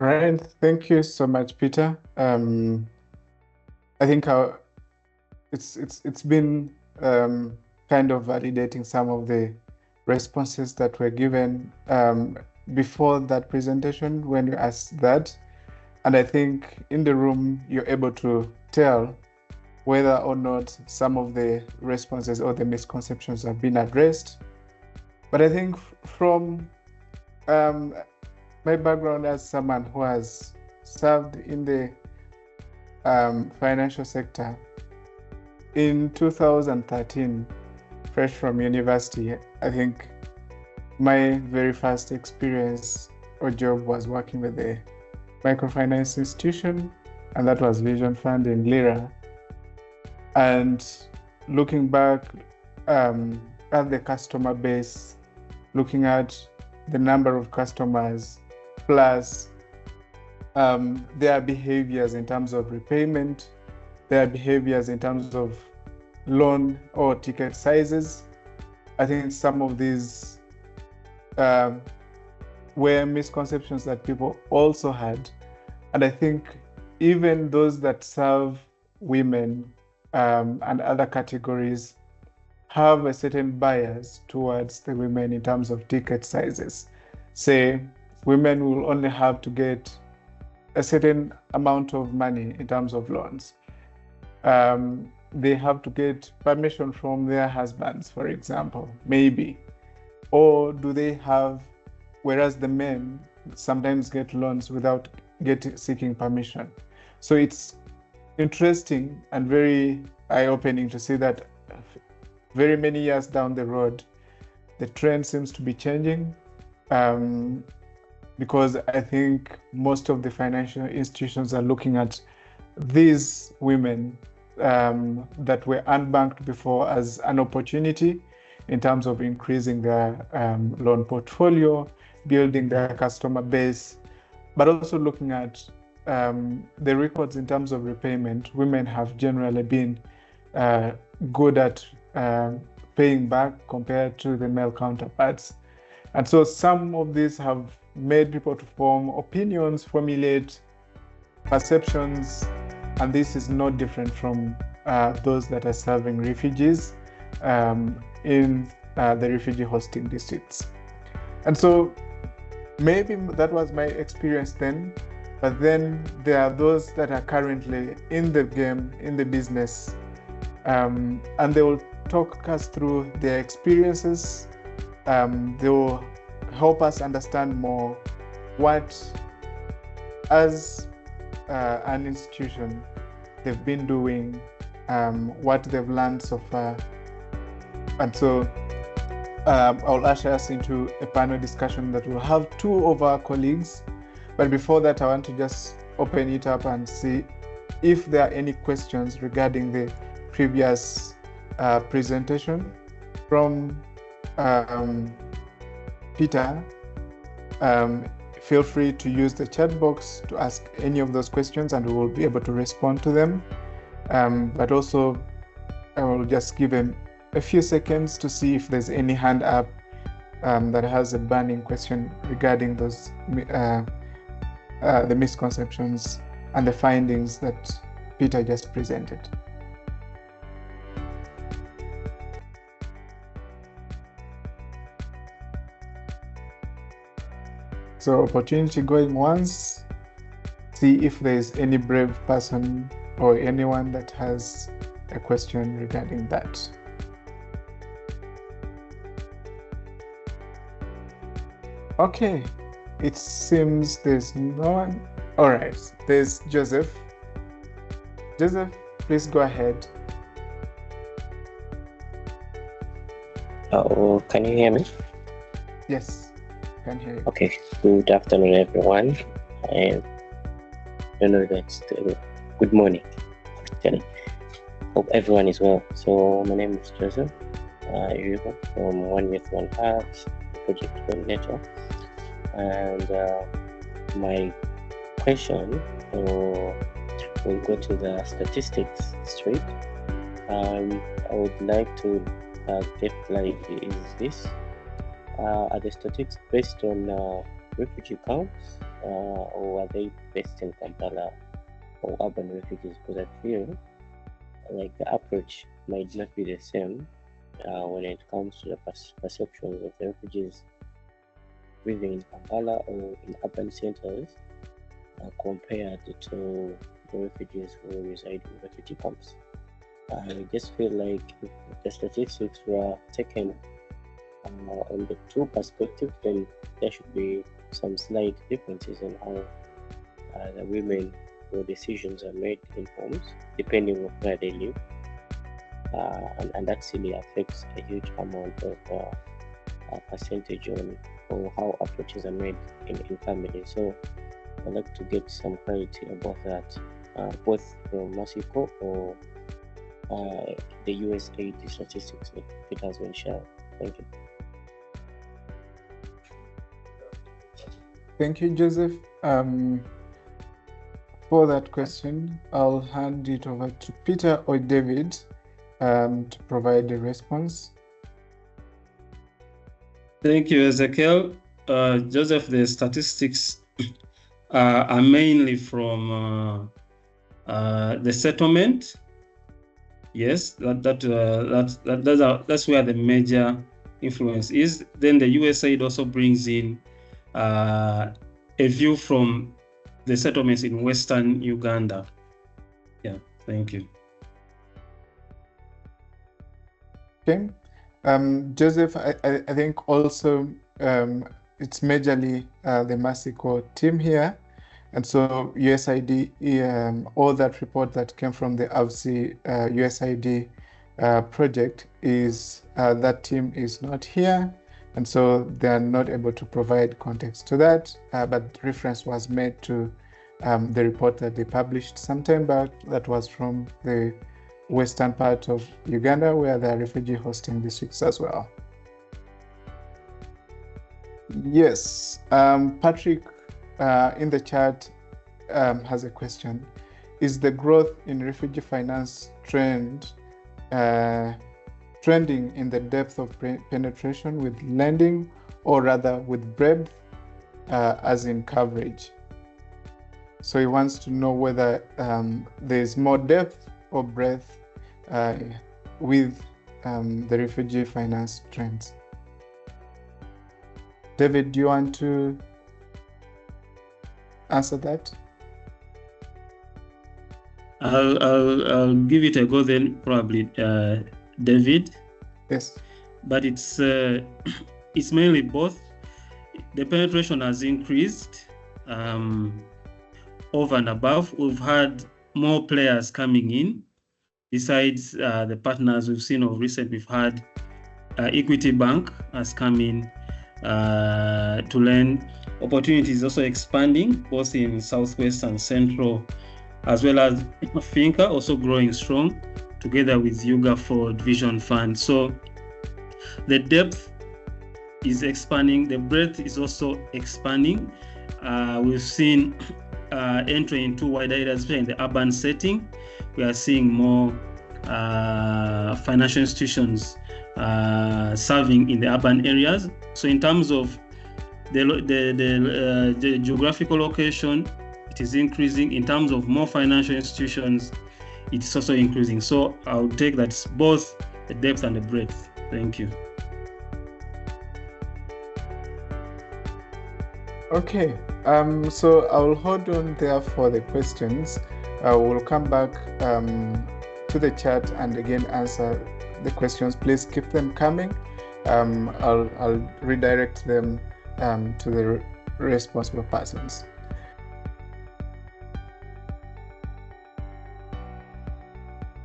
Right. Thank you so much, Peter. I think it's been kind of validating some of the responses that were given before that presentation when you asked that. And I think in the room, you're able to tell whether or not some of the responses or the misconceptions have been addressed. But I think from um, my background as someone who has served in the financial sector, in 2013, fresh from university, I think my very first experience or job was working with a microfinance institution, and that was Vision Fund in Lira. And looking back at the customer base, looking at the number of customers, plus their behaviors in terms of repayment, their behaviors in terms of loan or ticket sizes, I think some of these were misconceptions that people also had. And I think even those that serve women and other categories have a certain bias towards the women in terms of ticket sizes. Say, women will only have to get a certain amount of money in terms of loans. They have to get permission from their husbands, for example, maybe. Or do they have, whereas the men sometimes get loans without seeking permission. So it's interesting and very eye-opening to see that very many years down the road, the trend seems to be changing because I think most of the financial institutions are looking at these women that were unbanked before as an opportunity in terms of increasing their loan portfolio, building their customer base, but also looking at the records in terms of repayment. Women have generally been good at paying back compared to the male counterparts. And so some of these have made people to form opinions, formulate perceptions, and this is no different from those that are serving refugees in the refugee hosting districts. And so maybe that was my experience then, but then there are those that are currently in the game, in the business, and they will talk us through their experiences. They will help us understand more what, as an institution, they've been doing, what they've learned so far. And so I'll usher us into a panel discussion that will have two of our colleagues. But before that, I want to just open it up and see if there are any questions regarding the previous presentation from Peter. Feel free to use the chat box to ask any of those questions and we will be able to respond to them. But also, I will just give him a few seconds to see if there's any hand up that has a burning question regarding those the misconceptions and the findings that Peter just presented. So opportunity going once, see if there's any brave person or anyone that has a question regarding that. Okay, it seems there's no one. All right, there's Joseph. Joseph, please go ahead. Oh, can you hear me? Yes, I can hear you. Okay, good afternoon, everyone. And I don't know if that's good morning, actually. Hope everyone is well. So, my name is Joseph Yugo from One Youth, One Heart, project coordinator. And my question will go to the statistics straight. I would like to get clarity. Is this are the statistics based on refugee camps, or are they based in Kampala or urban refugees? Because I feel like the approach might not be the same when it comes to the perceptions of the refugees living in Kampala or in urban centers compared to the refugees who reside in refugee camps. I just feel like if the statistics were taken on the two perspectives, then there should be some slight differences in how the women or decisions are made in homes, depending on where they live. And that really affects a huge amount of percentage on or how approaches are made in families. So I'd like to get some clarity about that, both from Masiko or the USAID statistics that it has been shared. Thank you. Thank you, Joseph. For that question, I'll hand it over to Peter or David to provide the response. Thank you, Ezekiel. Joseph, the statistics are mainly from the settlement. Yes, that's where the major influence is. Then the USAID also brings in a view from the settlements in Western Uganda. Yeah, thank you. Okay. Joseph, I think also it's majorly the Masiko team here. And so USAID, all that report that came from the AVSI USAID project is that team is not here. And so they are not able to provide context to that, but reference was made to the report that they published sometime back that was from the western part of Uganda, where there are refugee hosting districts as well. Yes, Patrick in the chat has a question. Is the growth in refugee finance trending in the depth of penetration with lending, or rather with breadth, as in coverage? So he wants to know whether there's more depth or breadth with the refugee finance trends. David, do you want to answer that? I'll give it a go then, probably, David. Yes. But it's mainly both. The penetration has increased over and above. We've had more players coming in. Besides the partners we've seen of recent, we've had Equity Bank has come in to lend. Opportunities also expanding, both in Southwest and Central, as well as Finca also growing strong, together with Yuga for Vision Fund. So the depth is expanding, the breadth is also expanding. We've seen entry into wider areas, especially in the urban setting. We are seeing more financial institutions serving in the urban areas. So in terms of the geographical location, it is increasing. In terms of more financial institutions, it's also increasing. So I'll take that both the depth and the breadth. Thank you. Okay, so I'll hold on there for the questions. We'll come back to the chat and again answer the questions. Please keep them coming. I'll redirect them to the responsible persons.